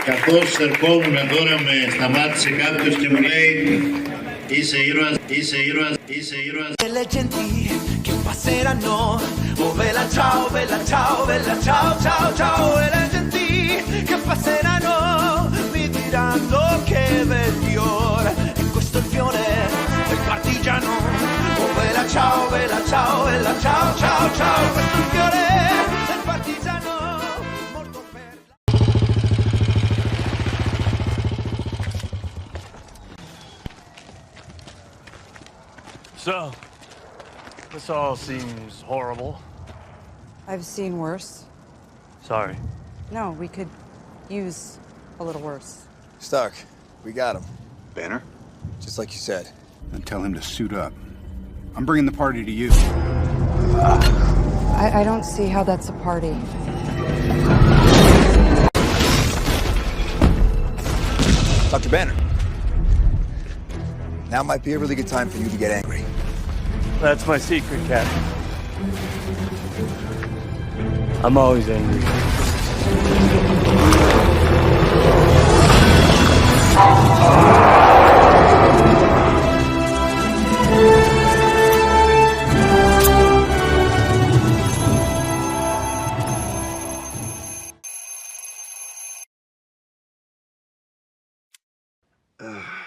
Καθώς ερχόμουν τώρα με σταμάτησε κάποιος και μου λέει είσαι ήρωας, είσαι ήρωας, είσαι ήρωας. Le genti che passeranno, oh bella ciao, bella ciao, bella ciao, ciao, ciao. E le genti che passeranno mi diranno che bel fiore. E questo è il fiore del partigiano, oh bella ciao, bella ciao, bella ciao, ciao, ciao. Questo è il fiore del partigiano, molto per... So, this all seems horrible. I've seen worse. Sorry. No, we could use a little worse. Stark, we got him. Banner? Just like you said. Then tell him to suit up. I'm bringing the party to you. I don't see how that's a party. Dr. Banner. Now might be a really good time for you to get angry. That's my secret, Captain. I'm always angry. Ugh.